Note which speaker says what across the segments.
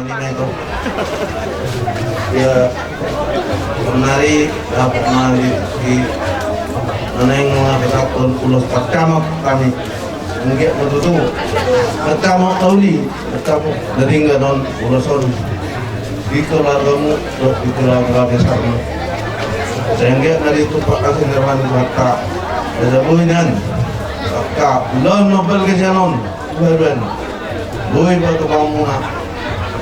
Speaker 1: Manila itu. Ya menari di mana yang mengatakan ulos pertama kami mungkin betul pertama tauli pertama dari nggak non uloson di keluargamu di keluarga besarmu sehingga dari itu pak kasih derman kata ada buinan kak belum nobel kejanon bukan buin batu kamu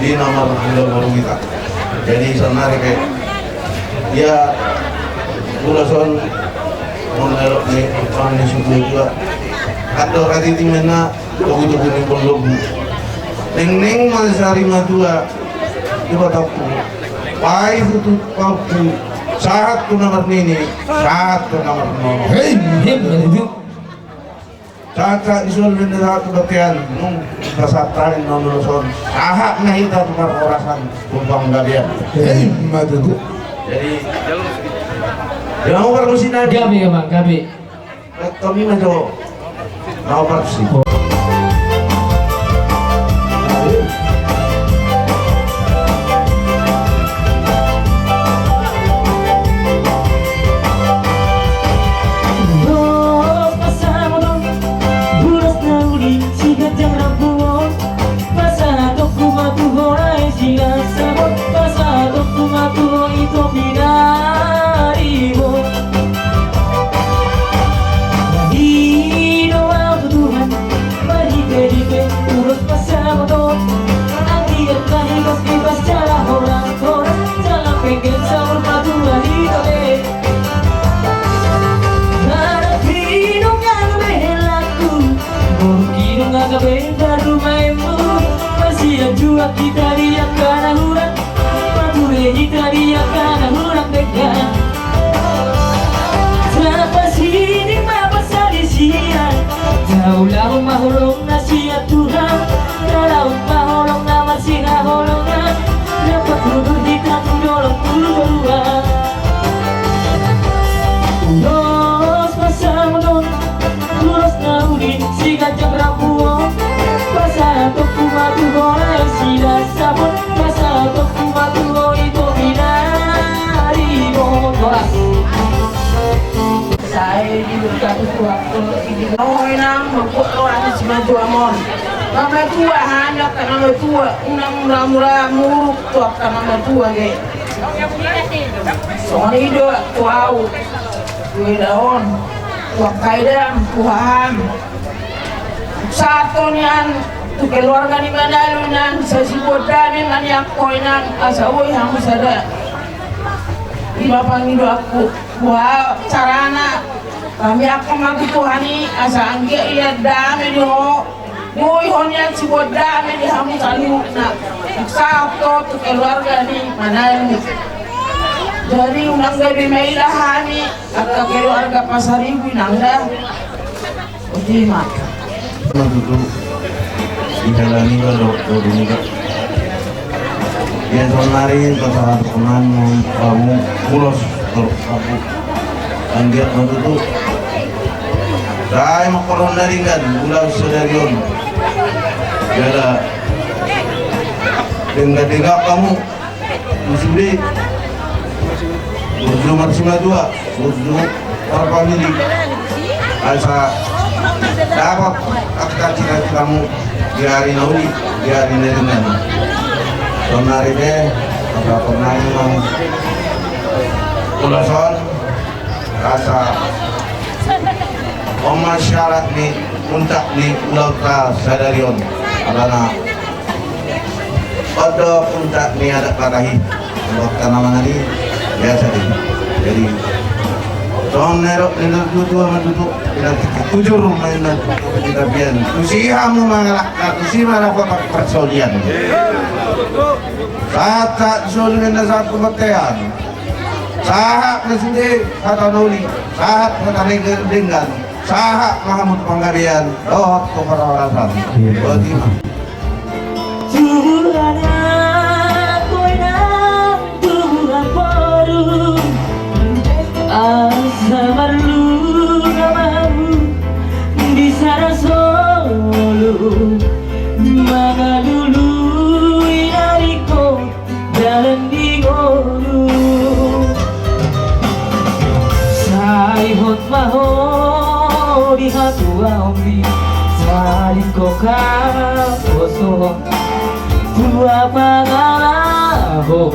Speaker 1: di nomor baru kita jadi senari kayak ya uloson menurut ni orang ni suku juga atau kati timena tugu-tugu ni pondok neng masari madua coba tahu pai itu kapu saat tu nomor ni saat tu nomor hei saat isul benda tu bagian nung kasatan nonoloson saat nahi ta tu orasan kumpang gadian hei madu jadi jangan orang mesin aja.
Speaker 2: Gabi ya bang, gabi.
Speaker 1: Kami macam mau bersih.
Speaker 3: Kita dia kana hurang Mature kita dia kana hurang degan Kenapa sini mapasa di siang Jauh lau mahulong na siya Tuhan Kalau mahulong na masih holongan Dapat tudur kita tudolong berdua Ulos masa menon Ulos na udin si gajang rapuong Pasal toku matu golai sila sabun Pasal toku matu golai itu binari bodoras Saya diberkati Tuhan Noy nang magpuan si maju amon Nama tua hanya nama tua Unang murah-murah muruk tuak nama tua ge Soalnya itu tuau Dua daun Tuak kaidam Tuhan satu nian tu keluarga ni Manalo nan sa sibodami man yakoy nang asawoy hang sada iba pangido aku wa carana kami ako magtuhani asa angge iya dami di ho moy honya sibodami di hamu saluk na satu tu keluarga ni Manalo jadi unang gabi may lahani at keluarga Pasaribu nangda Utima
Speaker 1: duduk dijalani kalau dunia dia sonari kata teman kamu pulos kalau aku anggap duduk saya mau koron dari kan bulan sedarion jadi dengan kamu musibah berjumlah maksimal dua berjumlah para family asa dapat akan cita-citamu di hari nauli di hari dengan sonari deh apa pernah memang ulasan rasa masyarakat ni untuk di pulau Sadarion karena pada puncak ni ada karahi waktu nama ni biasa jadi Soalnya nerok nilai dua menduduk tidak tujuh rumah yang tidak biar usia mu mengalahkan usia mana kau persolian saat solian saat kematian saat nesudi kata nuli saat kata dengan saat Mahamud Panggarian doh keperolasan bagaimana
Speaker 3: asa marlu kamamu di sana solo magalulu dari
Speaker 2: hatua ombi Sari koka oso Tua pangalaho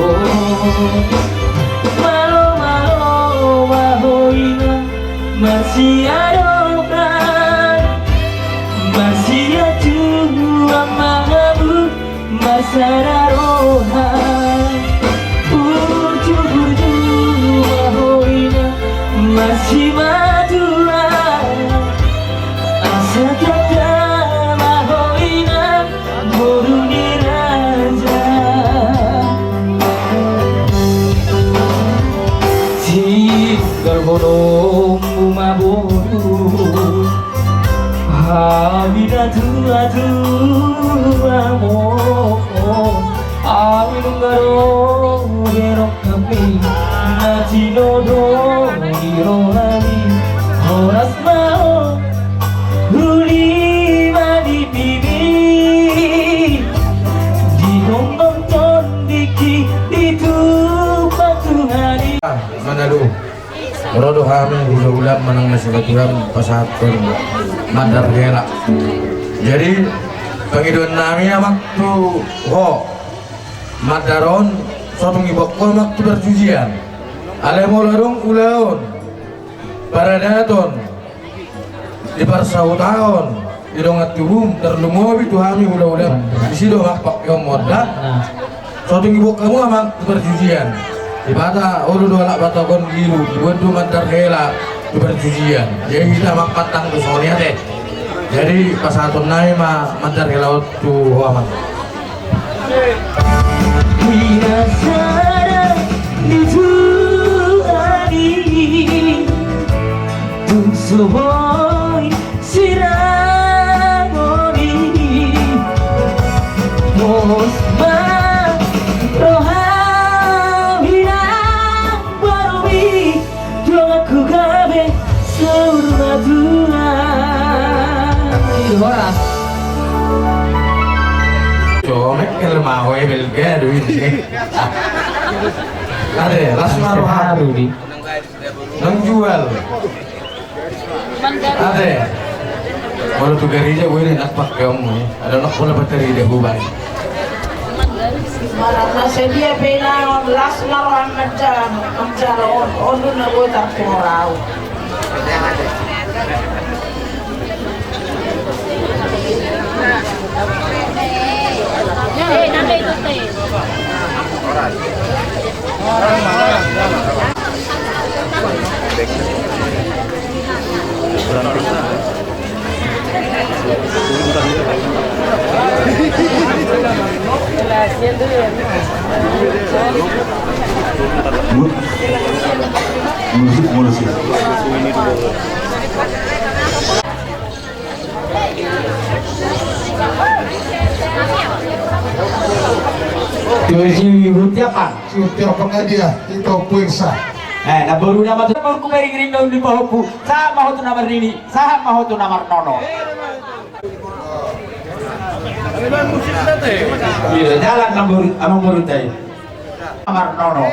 Speaker 2: Malo-malo mahoina Masih adokan Masih ajua mangabut Masararohan Ujung-ujung mahoina Masih madura Asa kata mahoina Boruni raja Tinggal bono maboru Habina tua mo Awin garo berok kami Natino do irolami Horas mau Huli mani bibi Di nonton diki Itu patuhani
Speaker 1: Manado Rodo kami ulam menang nasigaturan pasatun madar gela. Jadi pangidon nami waktu madaron sotong ibokko waktu berjujian. Alemolorong ulaon paradaton di parsautaon idongat tubum terlumobi tu kami ulam di sido makpak yang moda sotong ibok kamu amak berjujian. Di bata ulu dua lak batakon gilu dibuat mantar hela di perjujian jadi kita mak patang tu soalnya teh jadi pas satu naik mah mantar hela tu aman
Speaker 2: Winasara dituani Tungsoboy sirangoni Mosma roha
Speaker 1: Comek kalau mau belga duit ada lasmar haru di nang jual ada kalau tu gereja gue nak pakai kamu ada nak bola bateri dia bubai
Speaker 3: Marana sedia pena lasmar macam on na gue tak tahu nanti itu teh.
Speaker 4: Musik.
Speaker 2: Tujuh rupiah pak.
Speaker 4: Setiap pengadia itu puasa.
Speaker 2: Na baru nama tu baru ku beri kirim daun di bahuku. Sah mahu tu nama ini, sah mahu tu nama nono. Iya jalan amang baru tadi. Nama nono.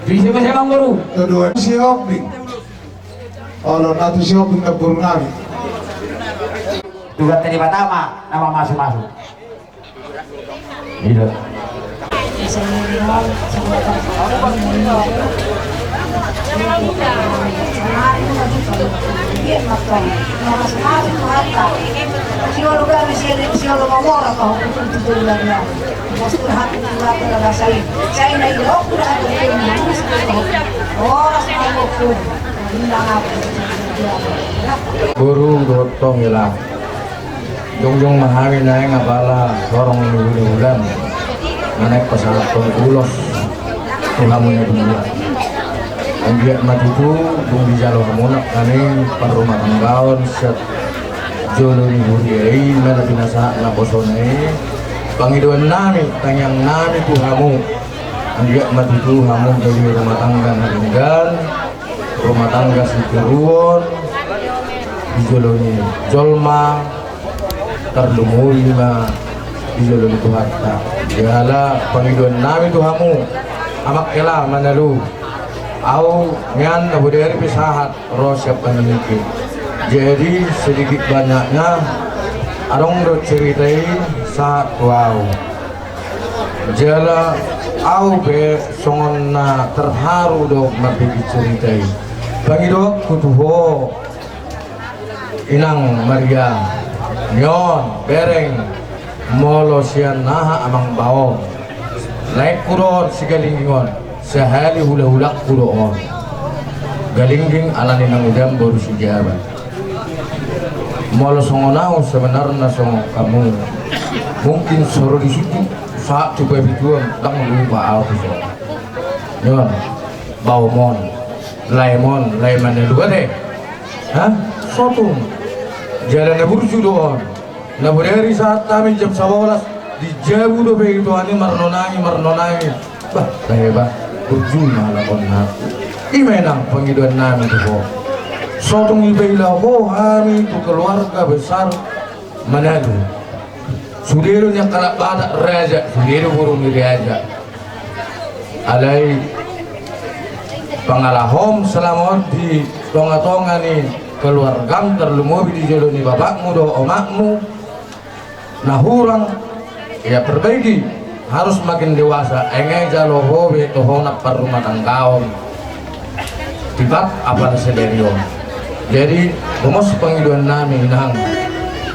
Speaker 2: Bisa macam amang baru.
Speaker 4: Kedua si hobi. Kalau nanti si hobi nak berenang.
Speaker 2: Tugas tadi pertama nama masuk. Iya.
Speaker 1: burung gotong hilang Jong mahami naik ngapala sorong bulan naik pesawat ulos tuhamunya dunia anjir matutu dung di jalur kemunak kani per rumah tanggaon set jolo ni buriai mana binasa naposone pangiduan nami tanyang nami tuhamu anjir matutu hamu dari rumah tangga naringgan rumah tangga sikeruon di jolo ni jolma terlumui ma di jolo ni tuhatta jala pangiduan nami tuhamu amak ela manalu
Speaker 5: Au nyan na budaya pisahat ro siapa memiliki. Jadi sedikit banyaknya arong do ceritai saat wow. Jala au be songon na terharu do mabigi ceritai. Bagi do kutuho inang Maria nyon bereng molo sian naha amang baong naik kuron si galingingon sehari hula-hulak kuroon galingging alani nang udam baru si jabat molo songonau sebenarnya song kamu mungkin suruh di situ saat coba bituan tak lupa aku so nyon baumon laimon laiman dua deh hah sotung jalan burju doon na budari saat kami jam 11 di jabu do begitu ani marnonangi bah hebat burju malakon na imenang panggiduan namin itu po sotung ibailah ho kami itu keluarga besar Manado sudiro niya kalabada raja sudiro burung raja alay pangalahom selamat di tonga-tonga ni keluargam terlumubi di jolo ni bapakmu do omakmu nah hurang ya perbaiki harus makin dewasa engay jalo hobi tohonap parumah tangkaon tibat apa sederio jadi rumos panggiduan namin nang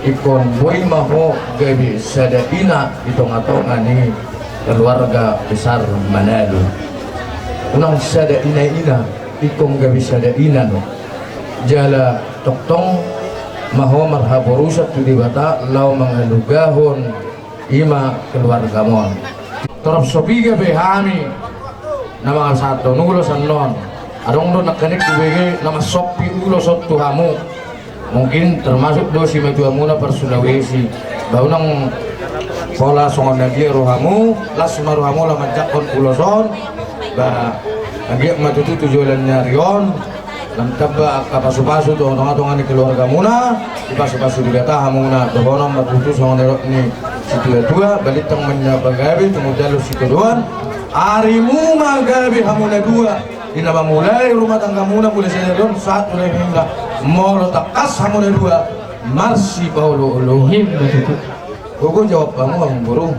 Speaker 5: ikon boy maho gabi sadaina itong-atongan ni keluarga besar Manado unang sadaina ikong gabi sadaina no jala toktong maho marhaborusat tu dibata lau mangalugahon ima keluarga mon torop sopiga behami nama satu nulo sanon adong do nakanik kubege nama sopi ulo sot tuhamu mungkin termasuk do si metuamuna per Sulawesi baunang pola songon lagi rohamu las maruhamu lamajakon uloson ba lagi matutu tujuannya rion lam tabba kapasu-pasu to tonga-tonga ni keluarga muna ipasu-pasu digata hamuna dohono matutu songon derok ni situ dua balitang menyabagabi tumudalo situ doan arimu magabi hamuna dua ina mulai rumah tangga muna mulai sedon satu lagi hingga molo takas hamuna dua marsi paulo olohim matutu gogo jawab kamu ang burung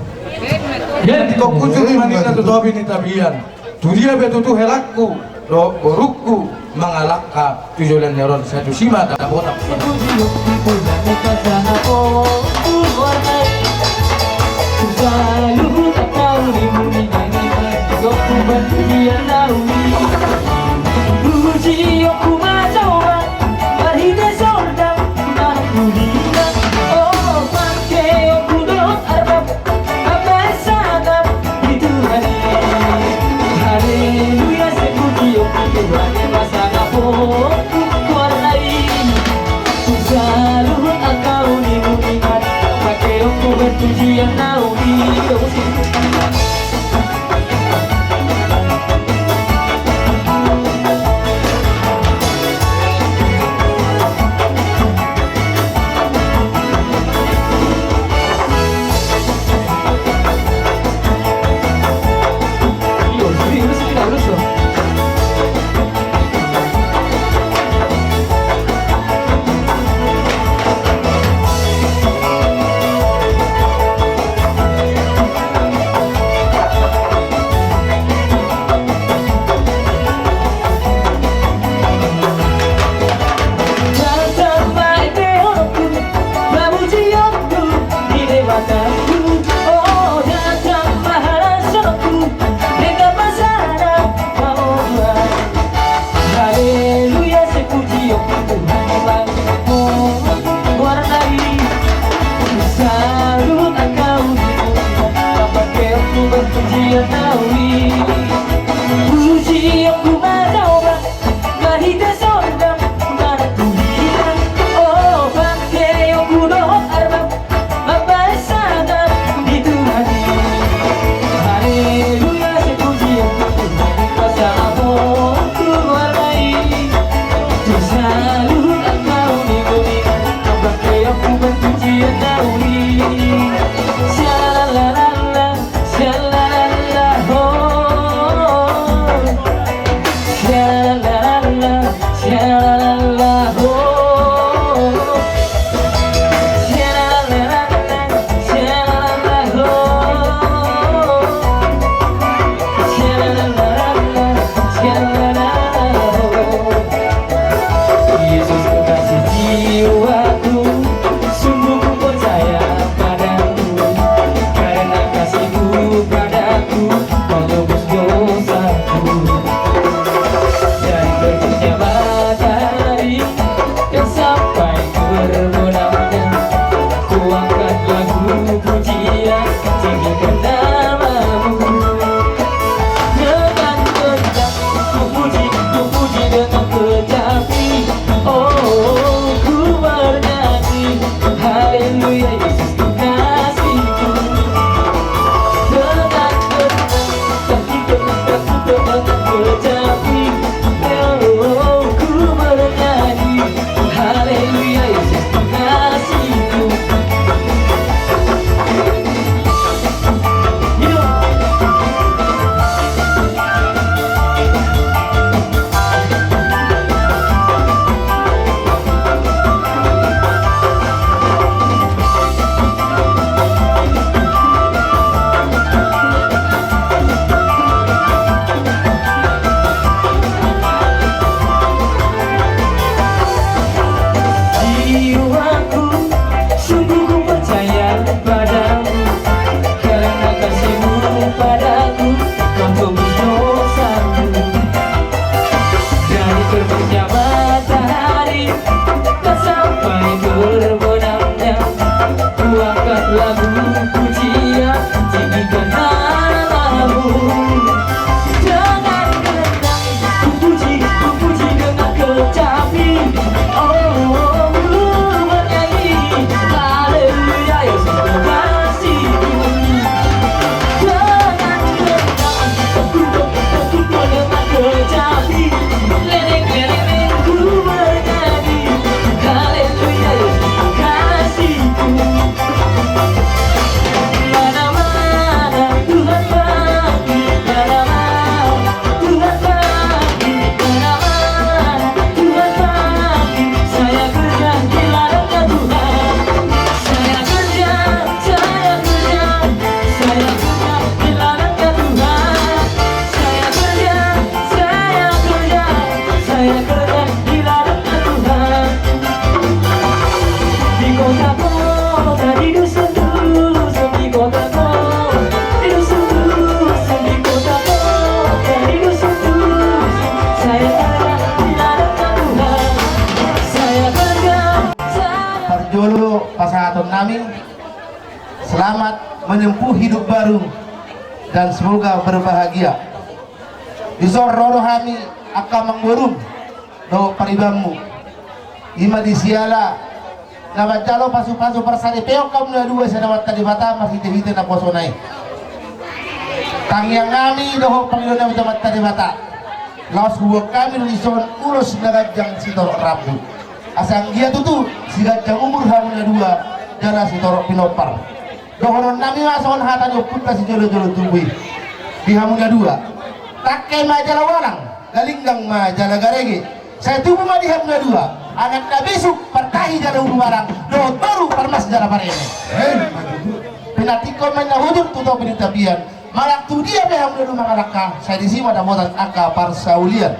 Speaker 5: yan kok kucuri manina tutobi ni tabian tudia betutu helakku do borukku mangalaka tujuan neron satu sima tak botak
Speaker 6: Tujuan naudi lagu pujian tinggikan namamu. Jangan kenang ku puji dengan kecapi. Oh, ku bernyanyi haleluya ya semua kasihku. Jangan kenang ku dengan kecapi. Lereng-lereng ku bernyanyi haleluya ya semua kasihku. Mana-mana Tuhan bagi, mana-mana Tuhan bagi, mana-mana Tuhan bagi. Saya kerja di ladangnya Tuhan. Saya kerja di ladangnya Tuhan. Saya kerja di ladangnya Tuhan. Di kota-kota, di dusun-dusun, di kota-kota, di dusun-dusun, di kota-kota, di dusun-dusun. Saya kerja di ladangnya Tuhan. Saya kerja,
Speaker 4: Parjolo pasahaton nami selamat menempuh hidup baru dan semoga berbahagia. Isor roro kami akan mengurung do paribangmu ima disiala nama jalo pasu-pasu persari peok kamu na dua sedawat tadi bata masih tehite na posonai kang yang kami doho pangilon na jamat tadi bata laos huwag kami lison ulos nagajang sitor rabu asang dia tutu sigajang umur hamu na dua jana sitor pinopar dohonon nami mason hata nyokut si jolo-jolo tumbui di hamu na dua takai majalah walang galinggang majalah garege saya tubuh mah di hamu na dua anak na besok partahi jala ulu warang dohot baru parmas jala parene pinatiko main na hudud tuto pinitapian malak tu dia beham na dua makalaka saya disima da motan aka parsaulian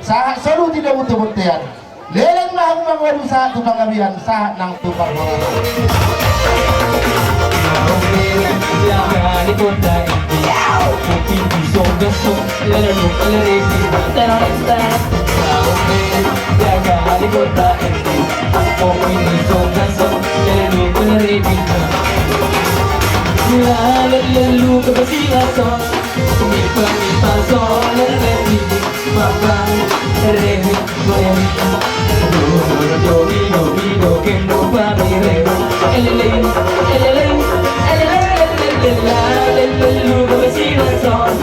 Speaker 4: saha selalu tidak butuh-butuhan leleng mahang mangwadu saha tu pangabian saha nang tu parmoran.
Speaker 6: jangan ikutkan kopi disong-gesong lalu keleresi terang-terang. Jangan ikutkan kopi disong-gesong lalu keleresi lalu kebesilasan mipa son leresi makan rehi goyang do kendo pamire eleleng eleleng lalu kebesilasan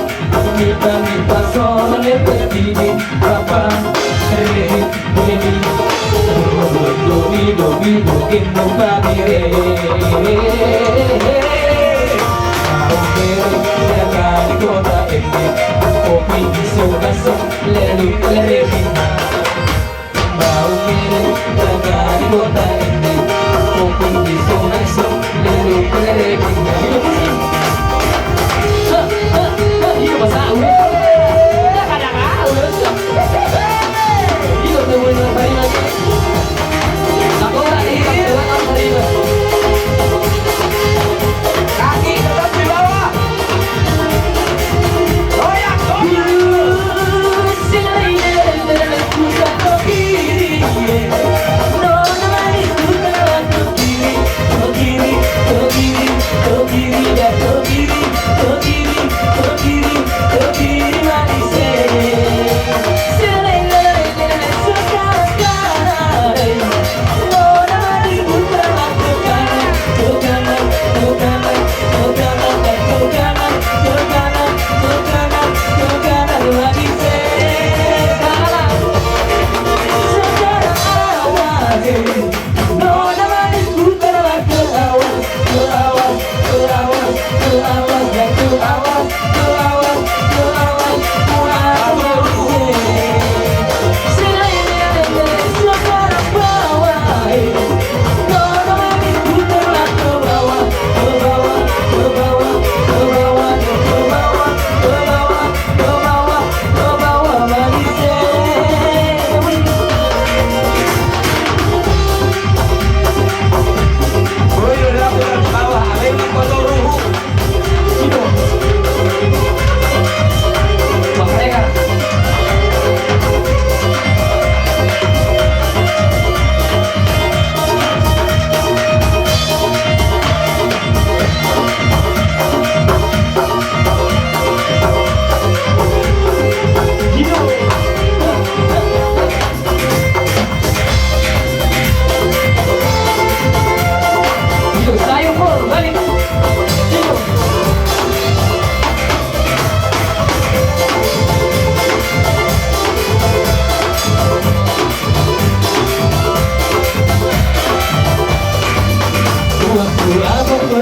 Speaker 6: mipa son leresi makan rehi goyang do kendo pamire. Jangan kota ini kopi disong-gesong lalu kelereng mau milih. Jangan kota ini kopi disong-gesong lalu kelereng hidup masa udah kadang-kadang hidup temen hari lagi aku tadi hari kaki tetap di bawah. Goyang,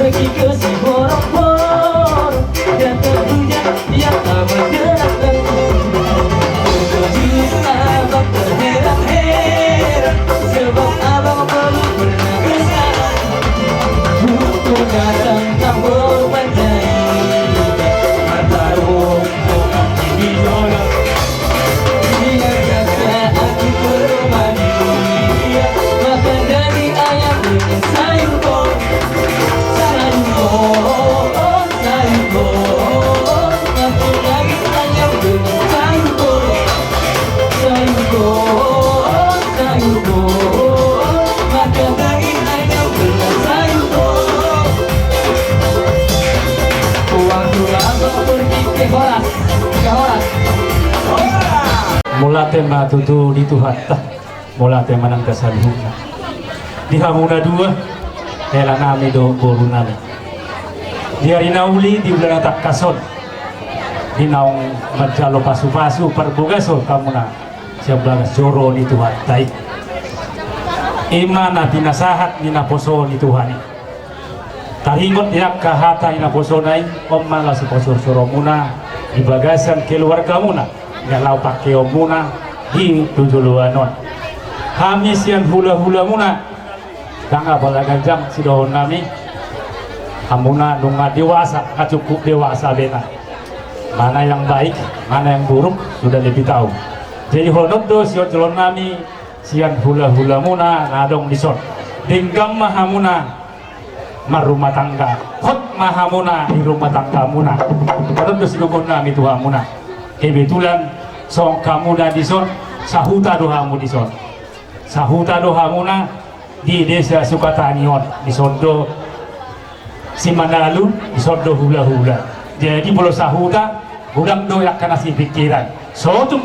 Speaker 6: pergi ke si borong-borong dan tentunya dia tak bergerak terkejut abang terheran-heran sebab abang belum pernah kesana untuk datang tak berpanjang mata rombongan di zona dia kata aku berumah di dunia makan daging ayam dengan sayur kol sayur kol sayur kol makan daging ayam dengan sayur kol sayur kol sayur kol makan daging ayam dengan sayur kol waktu abang pergi ke Horas
Speaker 7: mula tema tutu di Tuhan mula tema nang kasaluhuna di hamuna dua hela nami do boru nami di hari nauli di bulan tak kason di naung majalo pasu-pasu perbogaso kamuna siap belas joro di Tuhan tai imana pinasahat ni naposo di Tuhan taringot yak kahata ina poso nai omma la poso soromuna di bagasan keluarga muna galau pakai muna di tujuluanon hamis yang hula-hula muna tangga balagan jam sidohon nami amuna nunga dewasa cukup dewasa bena mana yang baik mana yang buruk sudah lebih tahu jadi honok do siot jelon nami sian hula-hula muna nadong dison dinggam mahamuna marumah tangga khot mahamuna di rumah tangga muna honok do sidohon nami tuha muna kebetulan song kamu dah dison sahuta dohamu dison sahuta dohamuna di desa Sukatanion di Sondo Simanalu di Sondo hula-hula jadi bolo sahuta udang do yak kana si pikiran sotum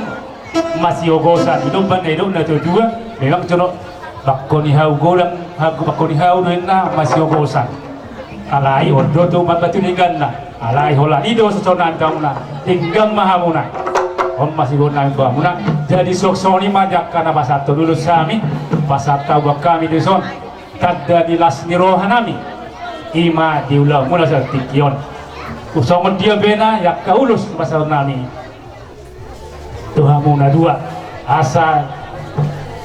Speaker 7: masih ogosa hidup bandero na juga memang jono bakoni hau golang hagu bakoni hau na masih ogosa alai ondo tu mabatu niganna alai hola ido sosonan kamuna tinggam mahamuna om masih gonang kamuna jadi soksoni majak kana pasato dulu sami pasata wa kami dison tadda di lasni rohanami ima diulah mula sa tikion usong dia bena yak kaulus pasal nami tuhamuna dua asa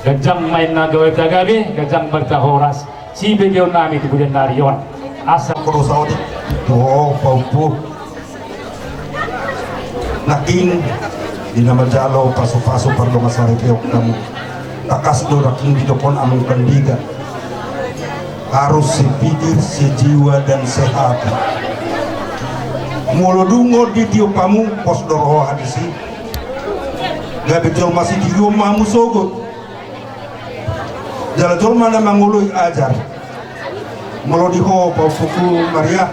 Speaker 7: gajang main nagawe tagabi gajang bertahoras si begion nami di bulan narion asa
Speaker 1: Kuro Saudi paupu naking di nama jalo pasu-pasu pardonga saripeo kamu takas do raking didopon among kandiga harus sepikir sejiwa dan sehat mulodungo di tiopamu pos doroho hadisi gabe jol masih di rumahmu sogot jala jol mana mangului ajar mulodiho paupuku Maria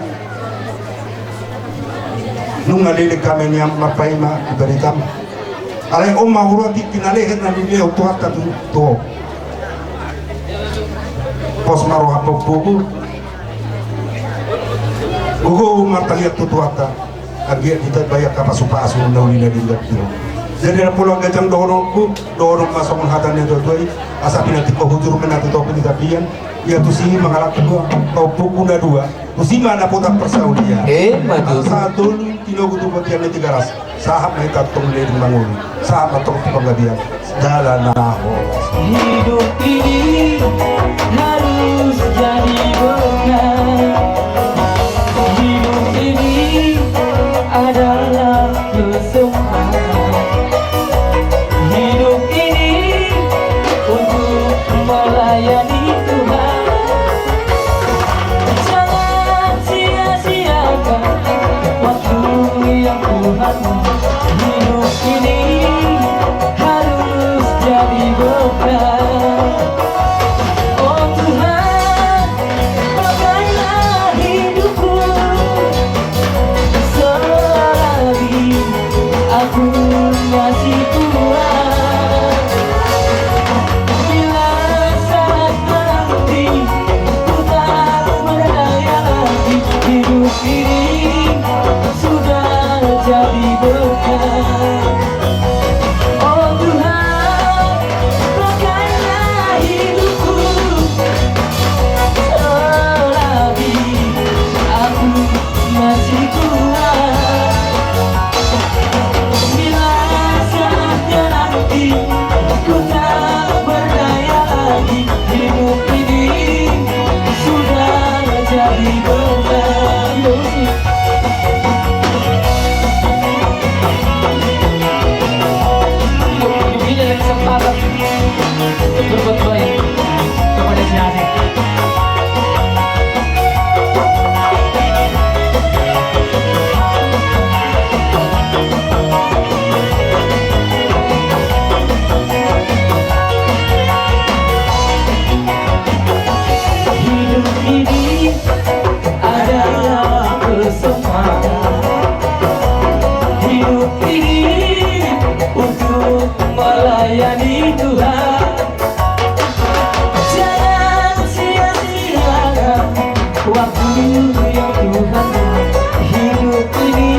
Speaker 1: nunga lele kame niam mapaima ibaritam alai omma hurati kinalehet na biblia utuhata to pos maro hapo buku gugu martaliat tutuhata agia kita bayak kapasupasu nauli na dingat dilo jadi na pulang gajang dohoroku dohorok masong hatan nito tuai asa pinati ko hujur menatu to pinitapian ya tusi mangalak kedua tau buku na dua tusi mana potak persaudia
Speaker 6: maju
Speaker 1: satu tinogu tu bagian na tigaras sahab na itatong leding manguli sahab atong panggabian jalan naho
Speaker 6: hidup ini harus jadi benar hidup ini adalah kesempatan hidup ini untuk melayani Tuhan jangan sia-siakan waktu yang Tuhan hidup ini harus jadi bekal oh Tuhan nyanyi. Hidup ini adalah kesempatan. Hidup ini untuk melayani Tuhan. Jangan sia-siakan waktu yang Tuhan beri. Hidup ini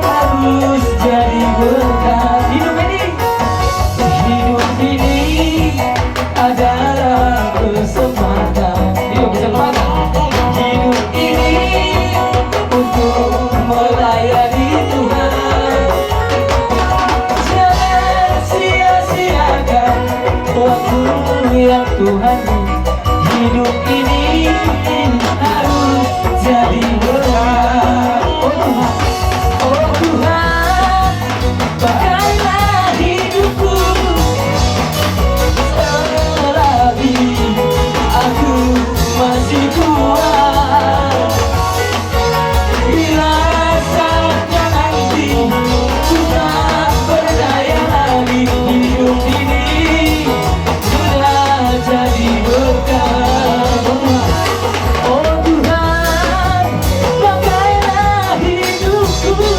Speaker 6: harus jadi berkah. Hidup ini adalah kesempatan. Hidup ini untuk melayani Tuhan. Jangan sia-siakan waktu yang Tuhan beri. Hidup ini harus jadi berkah. Oh Tuhan, pakailah hidupku selagi aku masih kuat. Bila saatnya nanti ku tak berdaya lagi, hidup ini sudah jadi berkah. Oh Tuhan, pakailah hidupku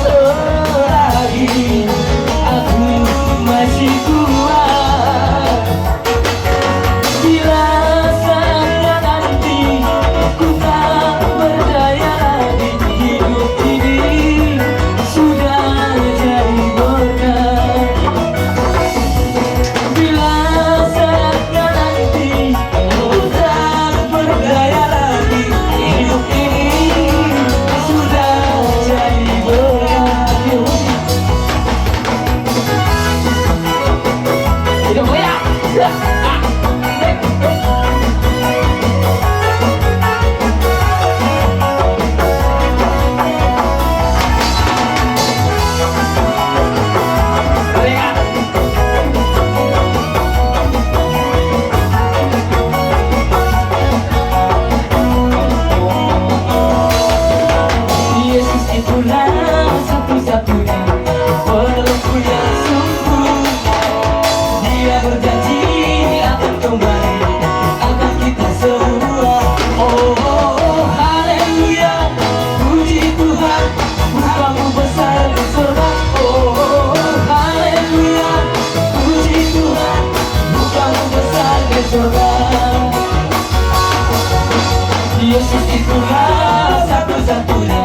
Speaker 6: selagi aku masih kuat. Bila saatnya nanti ku tak berdaya lagi, hidup ini sudah jadi berkah. Bila saatnya nanti ku tak berdaya lagi, hidup ini sudah jadi berkah. Hidup goyang. Yesus itulah satu-satunya pelengkap yang sungguh. Dia berjanji akan kembali, akan kita semua. Oh, haleluya, puji Tuhan, bukamu besar di surga. Oh, haleluya, puji Tuhan, bukamu besar di surga. Yesus itulah satu-satunya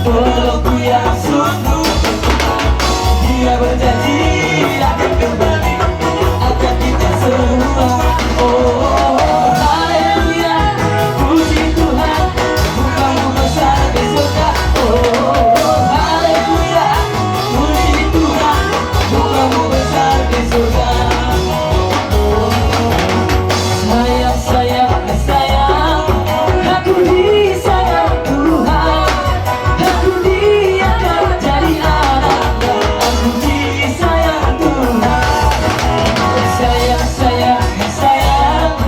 Speaker 6: pelengkap yang sungguh. Dia berjanji akan kembali, akan kita semua. Oh, haleluya, puji Tuhan, bukamu besar di surga. Oh, haleluya, puji Tuhan, bukamu besar di surga. Sayang, sayang, sayang, aku disayang Tuhan. Aku diangkat jadi anaknya. Aku disayang Tuhan. Sayang, sayang, sayang,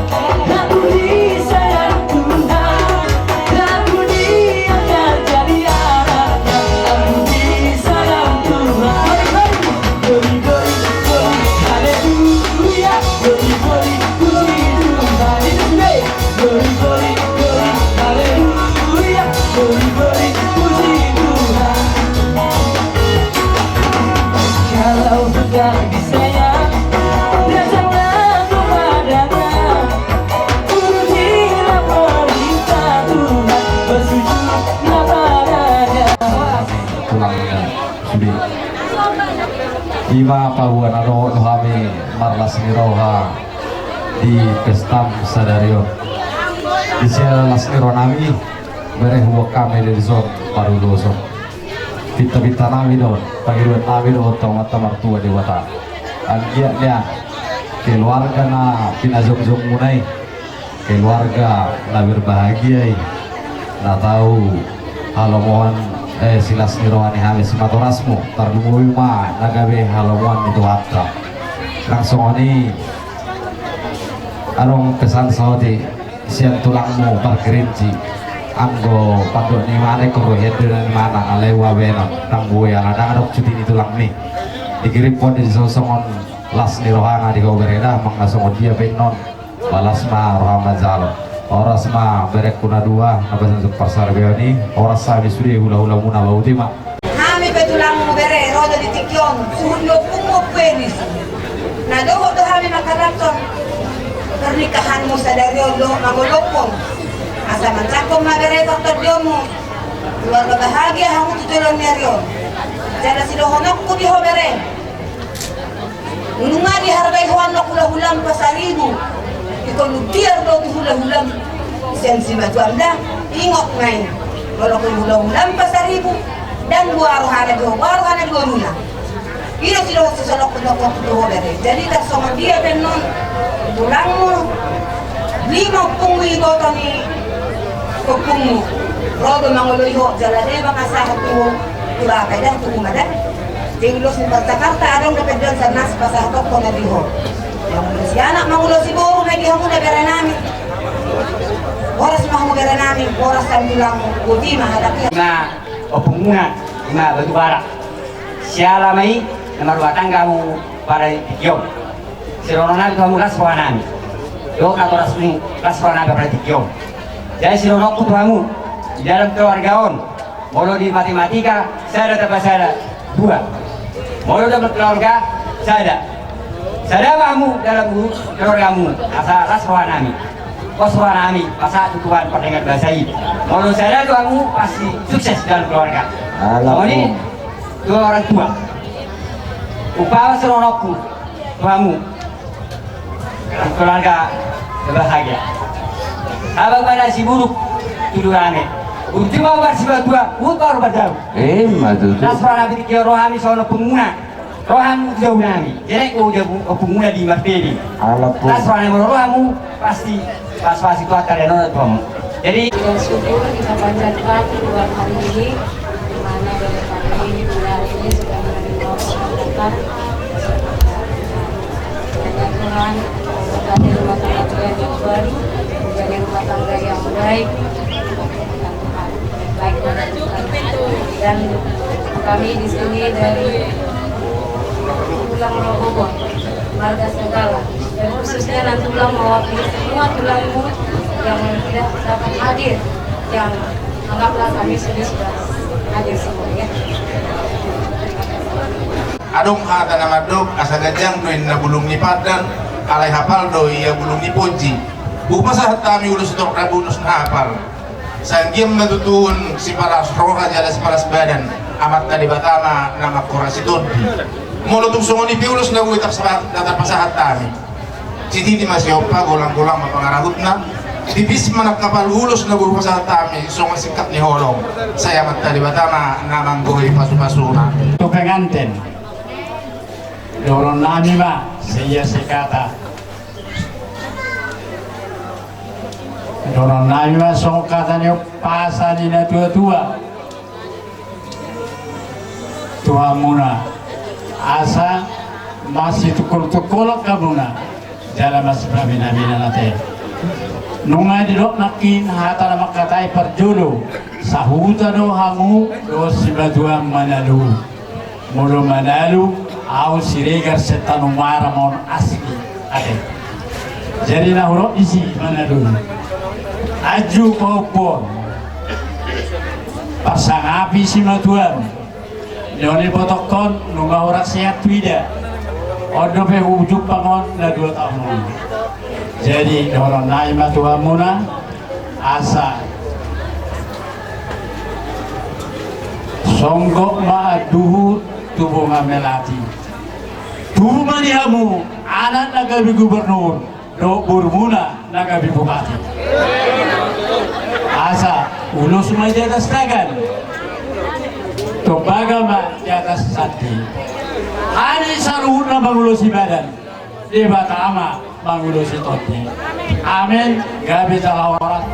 Speaker 6: aku disayang Tuhan. Aku diangkat jadi anaknya. Aku disayang Tuhan. Glory, glory, glory, haleluya. Glory, glory, puji Tuhan. Glory, glory, glory, haleluya. Glory, glory, puji Tuhan. Kalau bukan disayang, datanglah kepadanya. Turutilah perintah Tuhan, bersujudlah padanya.
Speaker 5: Tulangnya sudah Ima pahuan aro nohami marlas niroha di pestam sadario di las nironami mereh huwa kami dari zon paru doso pita nami don pagi nami don tomata martua dewata angiaknya keluarga na pinazong-zong munay keluarga na berbahagia na tahu halomohan silas nirohani hamis matorasmo tarlumuwi ma nagabe halomohan itu hatta langsung ini
Speaker 8: arong kesan sodi sian tulangmu parkerinci anggo patut ni mana koro hedan mana alewa benon tangguya ada adok cuti ni tulang ni dikirim pon di sosongon las ni rohanga di kau bereda mengasongon dia benon balas ma rohama zalo oras ma berek kuna dua nabasan suk pasar beoni oras sami suri hula-hula muna bautima
Speaker 9: kami betulang mo bere rodo di tikyon suhundo pumo penis na doho do kami makaraton pernikahan mo sa daryodo magulopong asa mantrapong na bere doktor diomo keluarga bahagia hamu tutulong neryo jada sidohonok ko di ho bere nunga di hargai hoan hula-hulam pasaribu ikaw lupiar do di hula-hulam sensi batu anda ingok ngayon kalau ko hula-hulam pasaribu dan buah rohana dua luna. Ilo silo sesolok penokok dua bere. Jadi tak sama dia benon tulangmu lima pungwi gotoni kupungmu. Rodo mangoloi ho jalade bangasa hatu tula pedang tuku madan. Tinglos di Jakarta adong dapat don sanas pasah tok kona diho. Yang si anak mangulo si boru na dihamu na bere nami. Oras mahamu bere nami, oras san tulangmu budi mahadapi.
Speaker 2: Nah, opunguna na batu bara siala mai na marwa tanggamu para tikyo sirona kamu kaswana do ka rasmi kaswana para tikyo jadi sirona ku kamu di dalam keluargaon molo di matematika saya ada bahasa dua molo dalam keluarga saya ada kamu dalam keluargamu asa kaswana koswanami masa tujuan pendengar bahasa ini molo saya kamu pasti sukses dalam keluarga. Oh ini dua orang tua upawa seronokku tuamu keluarga bahagia abang pada si buruk tuduhannya ultima bar si batua baru berdau
Speaker 8: madu
Speaker 2: nasrana bidik rohani sono pengguna rohamu jauh nami jadi kau jauh pengguna di marteli nasrana rohamu pasti pas-pas itu akan ada tuamu jadi
Speaker 10: syukur kita panjatkan buat hari ini mana dari bulan ini sudah menerima pemberkatan dan Tuhan menjadi rumah tangga yang baru menjadi rumah tangga yang baik baik dan kami di sini dari tulang Robogon marga segala dan khususnya nanti tulang mewakili semua tulangmu yang tidak dapat hadir yang anggaplah kami sudah hadir semuanya.
Speaker 4: Adong kata nama dok asa gajang doin na bulung ni padan alai hafal do iya bulung ni ponci bupa sahat kami ulus tok rabunus na hafal sanggiem matutun si paras roha jala si paras badan amat tadi batama nama korasi tonti molotung songoni piulus na uitak sa datar pasahat kami siti di masih opa golang-golang mapangarahut na tipis manak kapal hulus na guru pasal tami songa sikat ni holong saya mat tadi batama namang goy pasu-pasuna
Speaker 7: tu pengantin doron nami ma saya sekata doron nami ma song katanya pasan ina tua-tua tua muna asa masih tukul-tukul kabuna dalam masih bina-bina nate nunga di dok nakin hata na makatai perjolo sahuta do hamu do sibadua manalu mulu manalu au siregar setan umara mon asli ade jadi na huruf isi manalu aju popon pasang api si matuan Yoni potokon nunga horak sehat tidak odo pe ujuk pangon na 2 tahun jadi orang naima Tuhan muna asa songgok ma'aduhu tubuh ngamelati tubuh manihamu anak nagabi gubernur do burmuna nagabi bupati asa ulus ma di atas tagan tembaga ma di atas sati ani saruhut na bangulosi badan di batama bangulosi toti amin gabi talawarat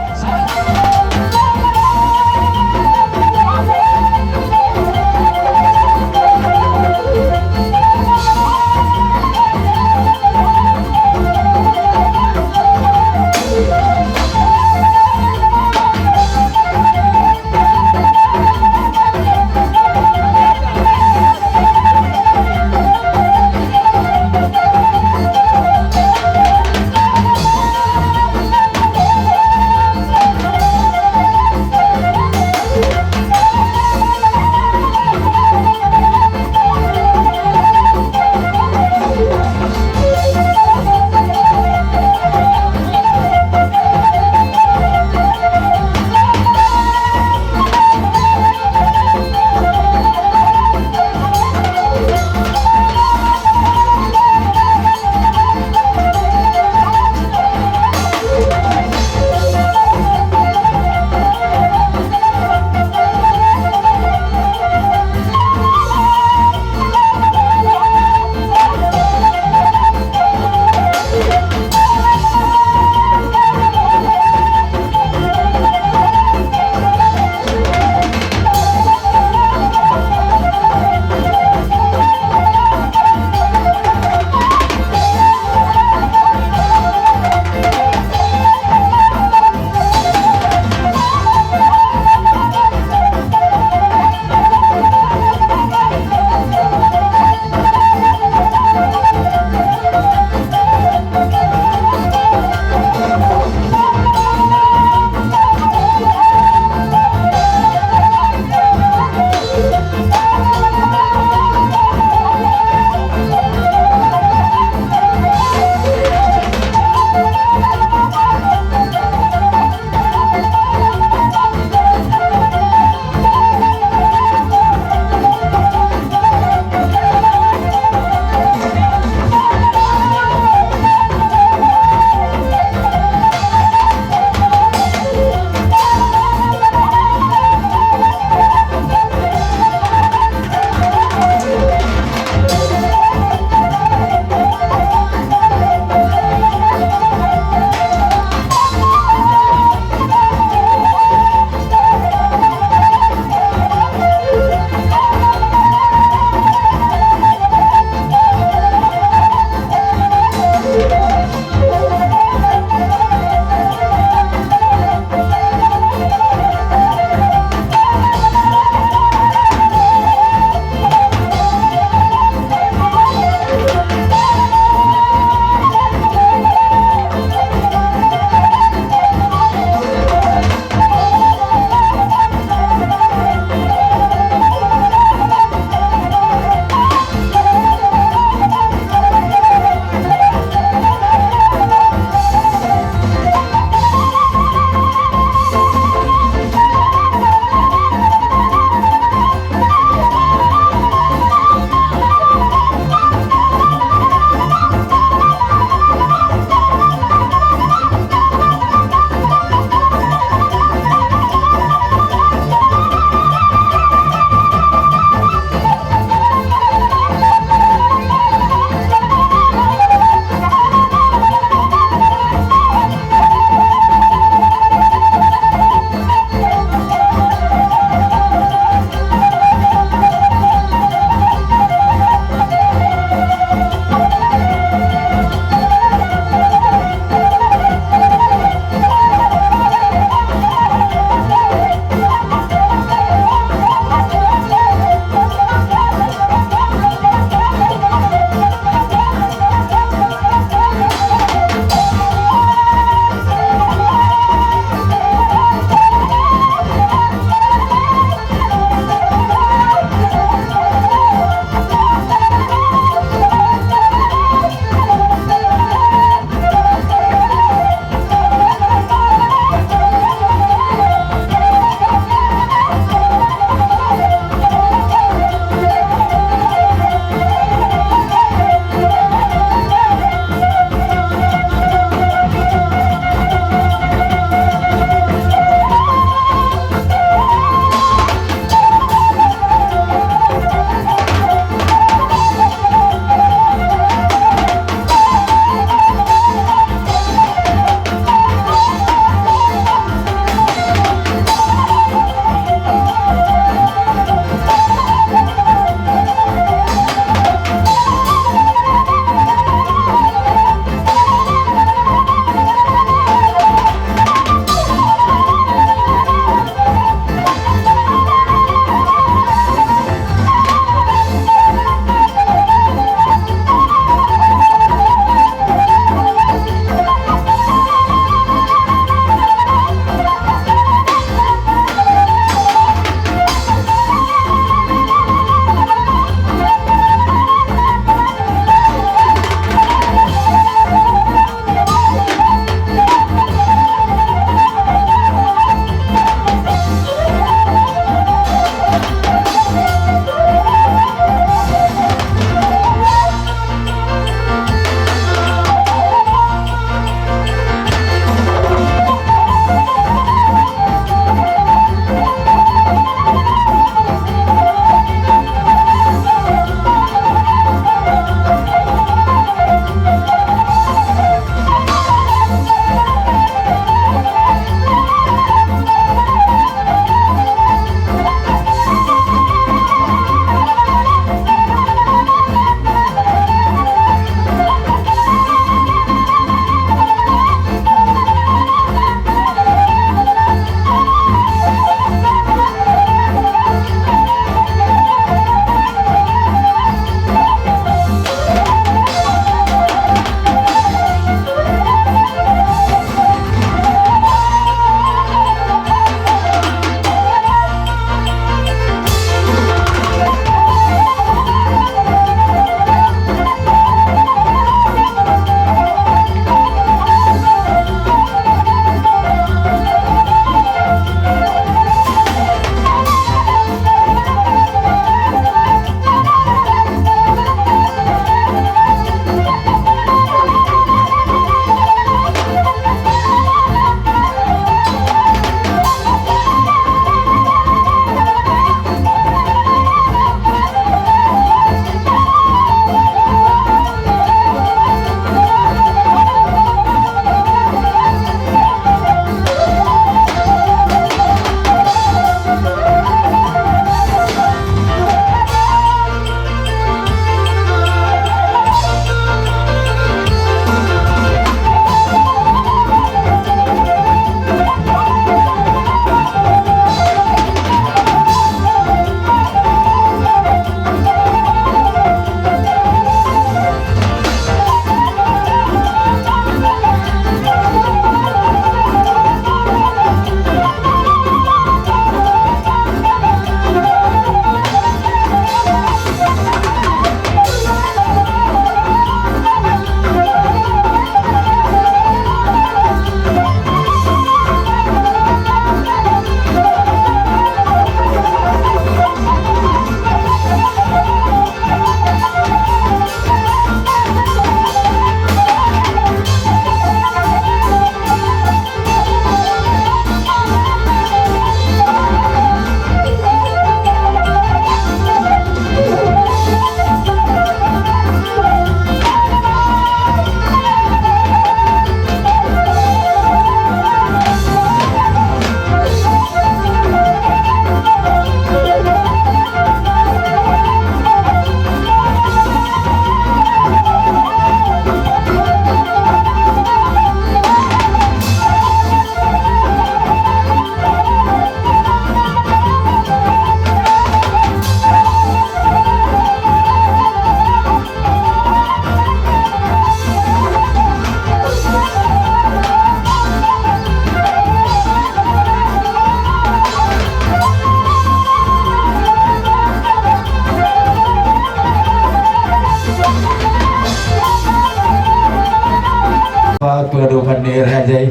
Speaker 8: tua dokan di rajai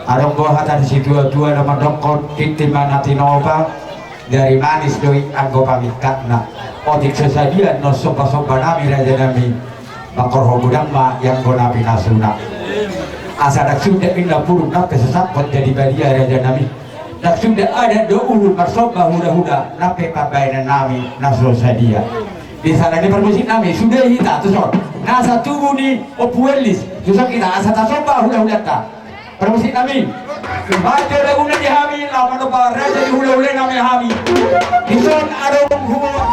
Speaker 8: adong goha tadi si tua nama dongkot kitiman hati noba dari manis doi anggo pamikat na otik sesadian no sopa nami raja nami bakor hobudang ma yang go nabi nasuna asa dak sudah indah buruk nape sesakot jadi badia raja nami dak sudah ada do ulul marsoba huda nape pabaina nami nasro sadia di sana di permusik nami sudah kita tuh sor nasa tubuh di opuelis susah kita asa tasoba huda ta permusik nami baca laguna di hami lama lupa raja di huda nami hami di son adong huwa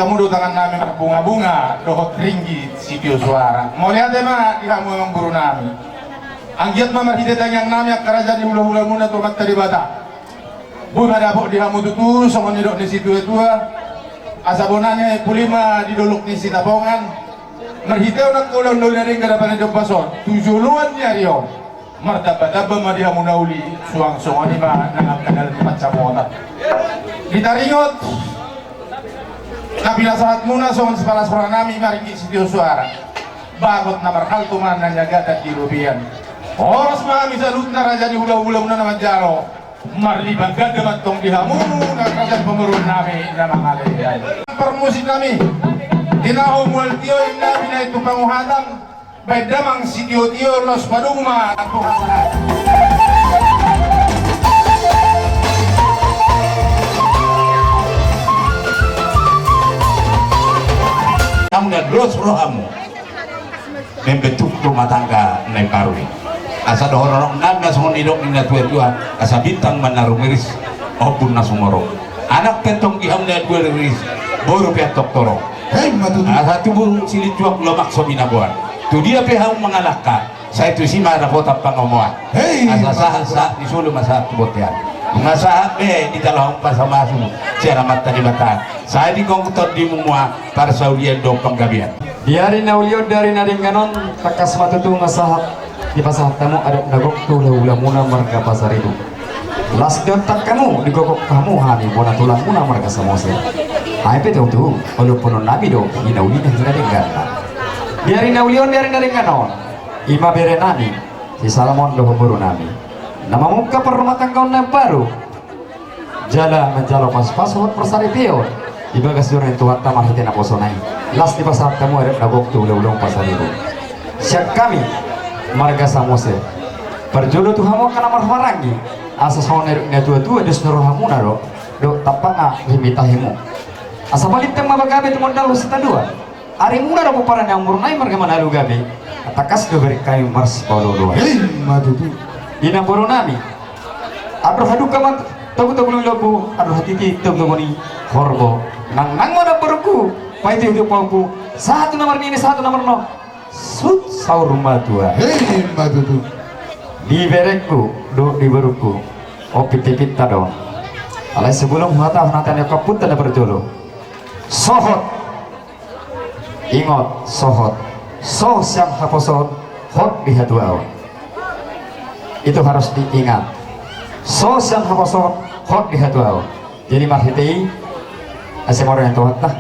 Speaker 4: kamu do tangan nami bunga-bunga dohot ringgi sitio suara mau lihat emang dihamu emang buru nami anggiat mama hide yang nami kerajaan di hula-hula muna to mat tadi bata bunga dapok dihamu tutu sama nidok di situ tua asabonanya pulima didolok di sitapongan merhiteu nak kolon do dari ngadapan do pasor tujuluan nyarion martaba-taba ma dihamu nauli suang-suang ni ma nang kadal macam mona ditaringot Nabila saat muna soal sepalas nami maringi sitio suara bagot namar hal tuman nanya gata di rupian oras mami salutna raja di hula-hula muna nama jalo marli bangga demat tong dihamu na kerajaan pemurun nami nama ngalai permusik nami dinaho mual tio inna bina itu panguhatang baik damang sitio tio los paduma
Speaker 11: kamu dan terus rohamu membentuk rumah tangga naik baru asa dohorong naga semua nidok nina tua asa bintang menaruh miris opun nasumoro anak petong diham dan dua miris baru petok torong asa tubuh silit juak lemak sobina buat tu dia pehau mengalahkan saya tu si mana kota pangomoan asa sah disuluh masa botian masa di dalam pasal masuk cara mata di mata saya di kongkot di semua para saudian do penggabian
Speaker 8: diari naulion dari naringanon takas matutu masahat di pasal tamu ada nagok tu hula muna marga pasar itu las tak kamu di gokok kamu hani bona tulang muna marga samose ai pe tu walaupun nabi do inauli dan naringan diari naulion dari naringanon ima berenani si Salomon do pemburu nabi nama muka perumah tangga baru jala menjalo pas-pas hot persari pio di bagas duran tuan tamah hitena posonai las di pasar kamu ada nagok tu ulung pasar itu syak kami marga samose perjodoh tu hamu kana marharangi asas honer nya tua-tua des noro hamuna do tapanga limitahimu asa balik teng mabagabe tu mondal sita dua ari muna do paran yang murnai marga manalu gabe atakas do beri kayu mars paulo do madudu dina borunami aduh hadu kamat tabu-tabu lobu aduh hati titi tunggu moni horbo nang mana berku pai itu pauku satu nomor ini satu nomor no sut saur matua
Speaker 4: hei matutu
Speaker 8: di berekku do di beruku opi tipit tado alai sebelum mata natanya kaput tanda berjolo sohot ingot sohot soh siang haposohot hot di hatua itu harus diingat soh siang haposohot hot di hatua jadi marhiti asem orang yang tuhat lah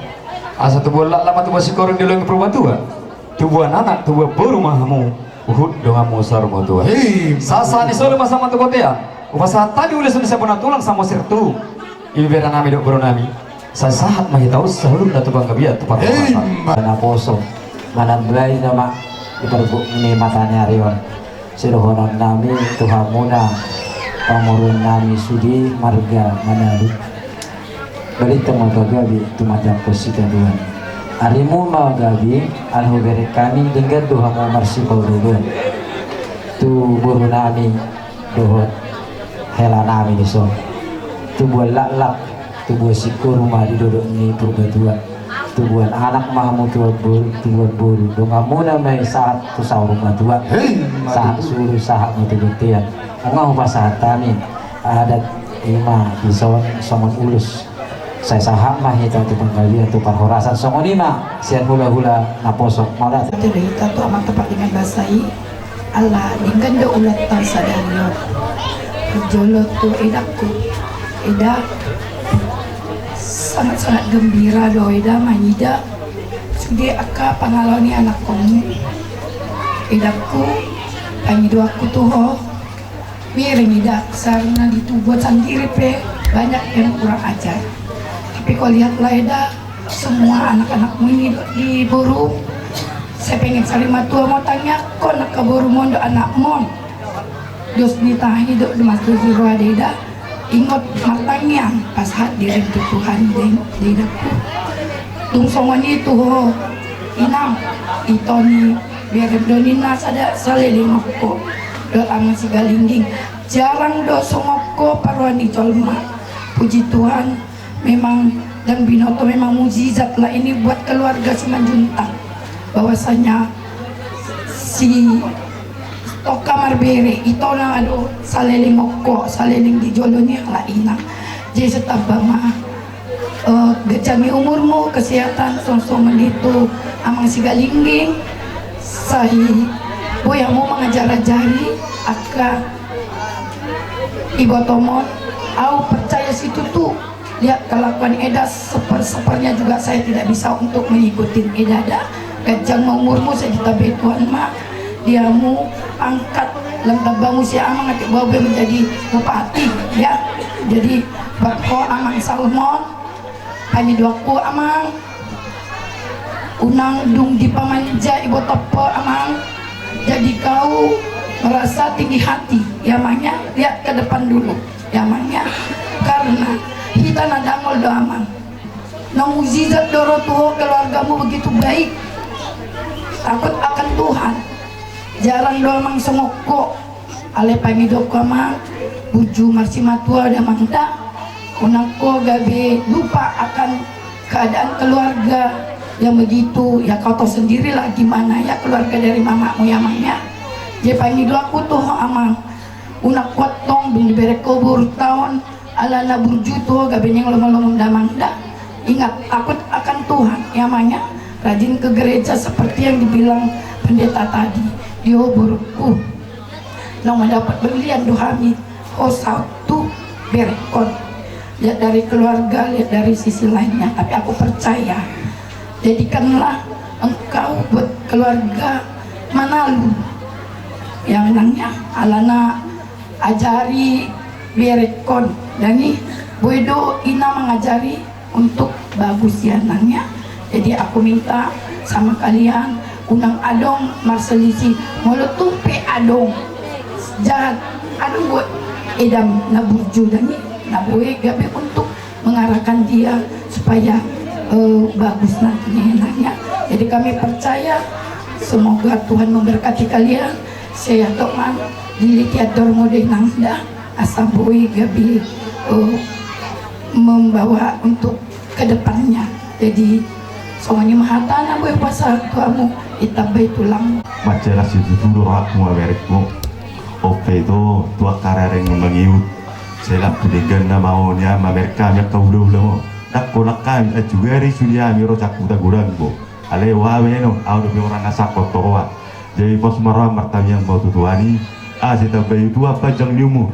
Speaker 8: asa tubuh lama tubuh sikorong di lagi perubahan tua tubuh anak tubuh berumahmu uhud dengan musar motua sasa ni solo masa mantu kotea upasa tadi udah sudah sabuna tulang sama sirtu ibu bera nami dok bro nami sasahat mahitau selalu datu bangga biar tepat
Speaker 12: mana poso mana belai nama ibarat ini matanya rion sirohonon nami tuhamuna pamurun nami sudi marga manalu balik temu gabi tumajang posita duan arimu mau gabi alhu beri kami dengan tuhamu marsipol duan tu buru nami dohot hela nami diso tu buat lak tu buat sikur rumah di duduk ini purbatua tu buat anak mahamu tu buat buru dongamu namai saat tu sahur rumah tua saat suruh saat mutu buktian ngau pasahat tani adat ima bison somon ulus saya saham mah itu tu penggali tu parhorasan somon ima sian hula-hula naposok malah
Speaker 3: cerita tu amat tepat dengan bahasai Allah dengan do ulat tasadariyo jolot tu edakku eda sangat-sangat gembira do eda manida sudi aka pangaloni anak kamu edakku pangido aku tuh ho miring eda sarana ditubuat sendiri pe banyak yang kurang ajar tapi kau lihatlah eda semua anak-anakmu ini diburu saya pengen cari matua mau tanya kok nak keburu mondo anak mon dos nitahi dok di masjid Eda ingot matangnya pas hat diri Tuhan dedaku tung songon itu ho inam itoni biar donina sada saliling ko do aman si galingging jarang do songoko parwani colma puji Tuhan memang dan binoto memang mujizat lah ini buat keluarga Simanjuntak bahwasanya si Toka Marbere itu na ado saliling moko saliling di joloni ala inang jadi setaba mah gejami umurmu kesehatan song-songan itu amang si galingging sahi boyamu mengajar-ajari aka ibotomon au percaya situ tuh lihat kelakuan Eda sepernya juga saya tidak bisa untuk mengikuti Eda dah kejang umurmu saya ditabe Tuhan mak diamu angkat lengkabamu si amang atik bawa menjadi bupati ya jadi bakho amang salmon hanya duaku amang unang dung di pamanja ibu topo amang jadi kau merasa tinggi hati ya mangnya lihat ke depan dulu ya mangnya karena kita nadangol do amang na mujizat doro tuho keluargamu begitu baik takut akan Tuhan jarang do amang sengoko ale pangidoko amang buju marsi matua da mangda unangko gabe lupa akan keadaan keluarga yang begitu ya kau tahu sendirilah gimana ya keluarga dari mamamu ya amangnya je pangido aku tuh amang unak potong bin diberi kubur tahun ala na burju tuh gabe yang lomong-lomong da mangda ingat takut akan Tuhan ya amangnya rajin ke gereja seperti yang dibilang pendeta tadi dia burukku nang mendapat berlian dohami oh satu berekon lihat dari keluarga lihat dari sisi lainnya tapi aku percaya jadikanlah engkau buat keluarga Manalu yang nangnya alana ajari berekon dan nih boedo ina mengajari untuk bagus ya nangnya jadi aku minta sama kalian unang adong marselisi molo tumpe adong jahat adong buat edam naburju dan nih naboe gabe untuk mengarahkan dia supaya bagus nantinya enaknya jadi kami percaya semoga Tuhan memberkati kalian saya toman dilitiador mode nangda asabui gabi membawa untuk kedepannya jadi Soalnya mahatana gue pasal kamu itabay tulang.
Speaker 13: Majalah si dulu aku Amerika. Ope itu tua karareng mengiut. Selak kudegan na maunya Amerika nya kaulo mo. Tak kolakan juga ri sulia miro cakuta gurang bo. Ale wawe no audo bi orang asak kotoa. Jadi pos marwa martanya mau tutuani. Asita bayu tua pajang liumu.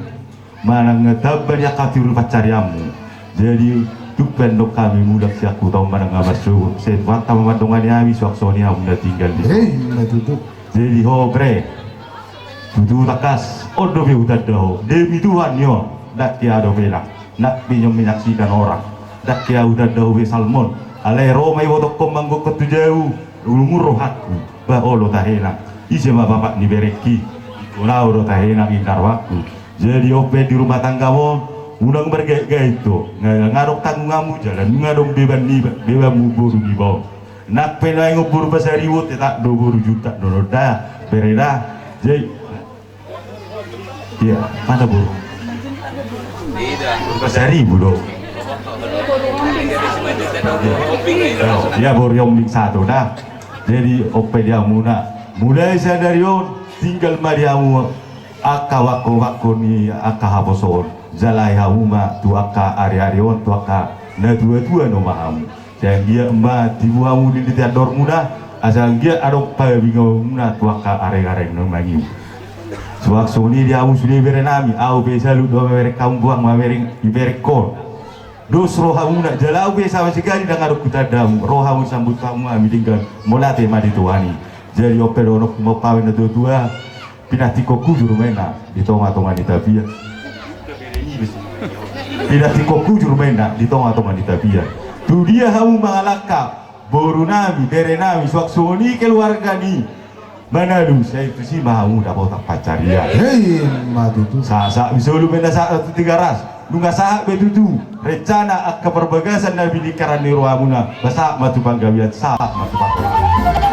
Speaker 13: Mana ngetaban ya katirul pacariamu. Jadi tupen dok kami muda si aku tahu mana ngabar suhu. Saya fakta memadongan kami suaksoni aku udah tinggal di sini. Jadi hobre. Tutu takas. Odo bi udah dah. Demi Tuhan yo. Dak kia do bela. Nak pinjam menyaksikan orang. Dak kia udah dah be salmon. Ale Roma iwo toko manggo ketujau. Ulumur rohaku. Ba olo tahena. Ise ma bapak ni bereki. Ulah olo tahena ingkar waktu. Jadi ope di rumah tanggamu. Unang bergaya itu, ngarok tanggungamu jalan, ngarok beban ni beban mubur di bawah. Nak penai ngubur pasar riwut, tak 20 juta dolar dah, bereda. Jadi, ya mana buru? Pasar ribu dong. Ya buru yang satu dah. Jadi ope dia mulai sadari on tinggal mariamu akawako ni akahaboson. Zalai hauma tu aka ari-arion tu aka na tua no maham. Dan dia emba tibuamu di teador muda asal dia adok pa bingo na tu aka are-are no magi. Suakso ni dia amu suli berenami au be salu do mereka buang mawering iberko. Dos rohamu na jalau be sama sekali dengan adok kutadam rohamu sambut kamu ami tinggal molate madi tuani. Jadi operonok mau kawin na tua pinatiko kujur mena di tonga-tonga di tabia. Tidak tikoku jurmena di tonga-tonga di tabia. Tu dia hamu mengalaka boru nami bere nami suaksoni keluarga ni. Manadu saya itu sih mahu dapat tak pacaria.
Speaker 4: Hei, madu tu.
Speaker 13: Sa bisa lu benda sa 3 ras. Lu nggak sah betutu. Rencana keperbagasan nabi di karani rohamuna. Basa matu panggawian sa matu panggawian.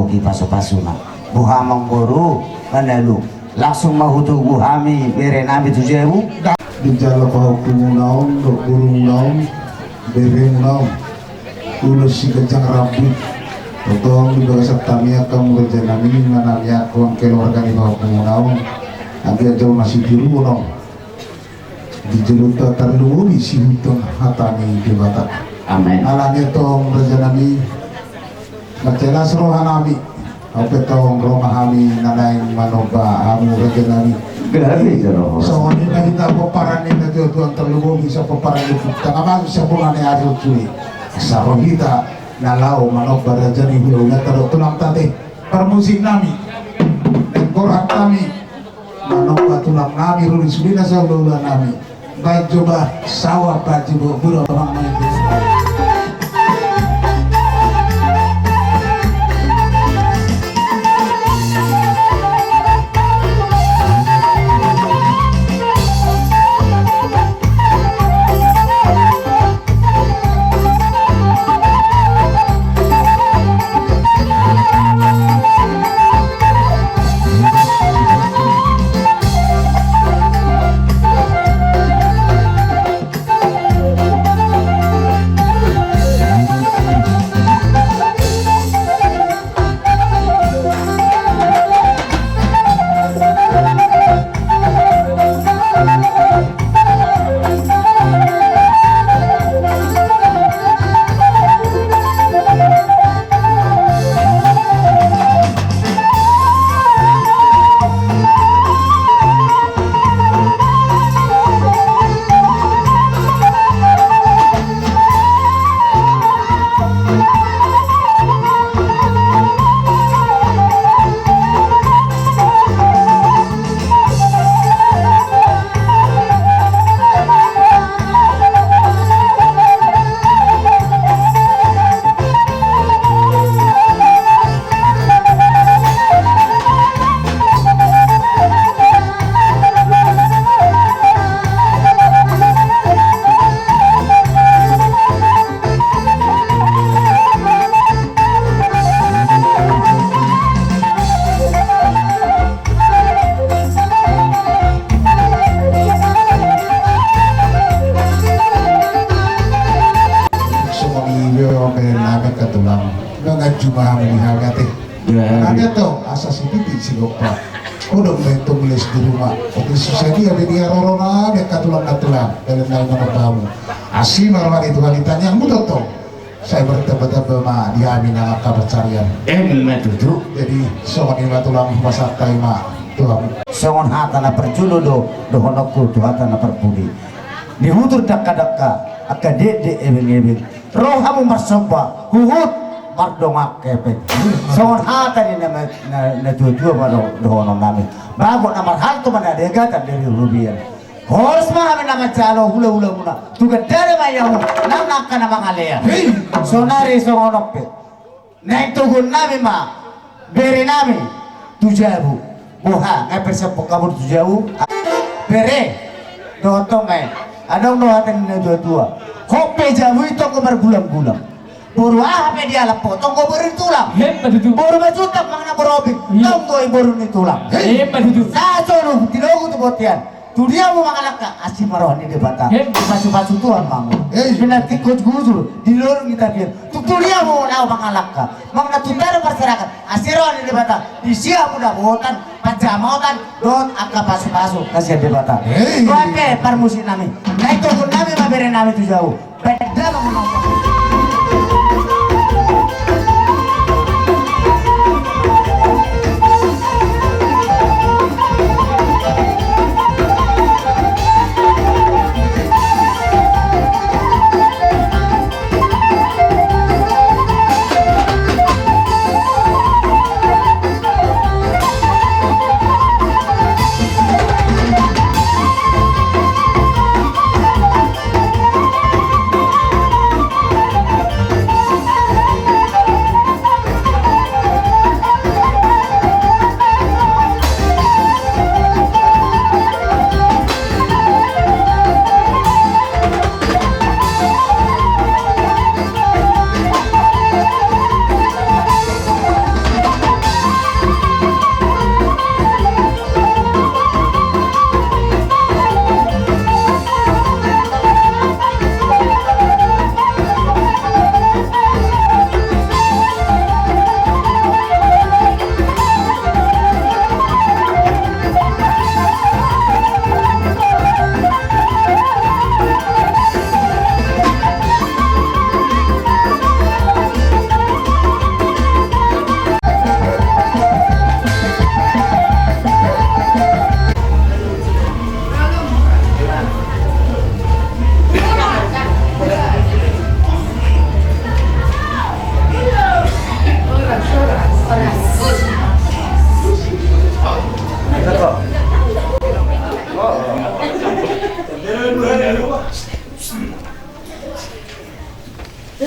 Speaker 12: bogi pasu-pasuna buhamang boru manalu langsung mahutu buhami bere nami tujewu
Speaker 4: Dijala kau naon, dok burung naon, bereng naon, ulus si kencang rambut, otong di bawah tamia kamu berjanani mananya kawan keluarga di bawah naon, agak jauh masih biru naon, di jelut terlalu si hutan hatani di batak.
Speaker 12: Amin.
Speaker 4: Alangnya tong berjanani, macam rohanami, apa tong rohami nanai manoba, amu berjanani.
Speaker 12: Grabe jero.
Speaker 4: So ni kita peparan ni tuan terlalu bisa peparan itu. Tengah bisa bulan ni ada cuy. Sarong kita nalau manok baraja ni hulunya terus tulang tadi. Permusik nami, korak kami manok tulang nami ruli sudah saulah nami. Baik coba sawah baju buru orang main. Cuma melihat teh, ada tuh asas itu di Singapura. Udah main tulis di rumah. Tapi susah dia rorona dia katulang dalam lain kamu. Asli marwah itu wanitanya mudah tuh. Saya bertemu mah dia mina kabar carian.
Speaker 12: Betul.
Speaker 4: Jadi soal ini tulang pasar taima tulang.
Speaker 12: Soal hatana perjulu do honokku do hatana perpudi. Dihutur dakka akadede ebeng rohamu marsoba huhut mardongak kepet. Soal hatani na tujuh pada dohono nami. Bago namar hal tu mana degatan dari rubian. Horus mah nama calo hula muna. Tuga dari mayahu nak nama ngalea. Sonari songonope. Naik tugun nami ma beri nami tujabu. Buha ngepersepuk kabur tujabu. Bere dotong adong dohatan dua. Kope jabu itu ko bergulam-gulam. Boru apa dia lapot, tonggo beri tulang. Boru majutak mana berobik, tonggo boru ni tulang. Saya coba tidak aku botian. Tu dia mau mangalak asyik maroh ni debata. Pasu tuan mangu. Benar tikut guzul di luar kita biar. Tu dia mau nau mangalak. Mangna tundar masyarakat asyik ni debata. Di siap muda botan, pajamautan, dot angka pasu kasih debata. Tuape permusi nami. Naik tu nami mabere nami tu jauh. Beda mangu.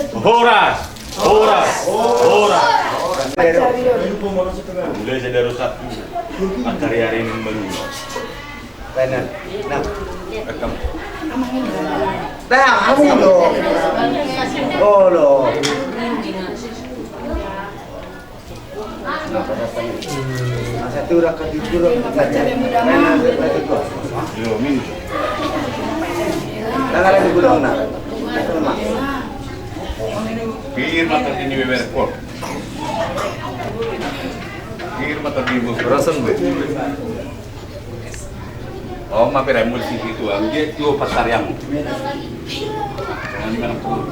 Speaker 14: Horas. Mulai saya rusak. Hari ini baru.
Speaker 4: Benar. Nah,
Speaker 14: Rekam.
Speaker 4: kamu loh. Oh loh. Satu rakat jujur baca.
Speaker 14: Yo, min.
Speaker 4: Tangan di gulung nak.
Speaker 14: Pir mata ini beberkor. Pir mata di bus rasan be. Oh, mampir emulsi itu, dia itu pasar yang. Ini mana pun.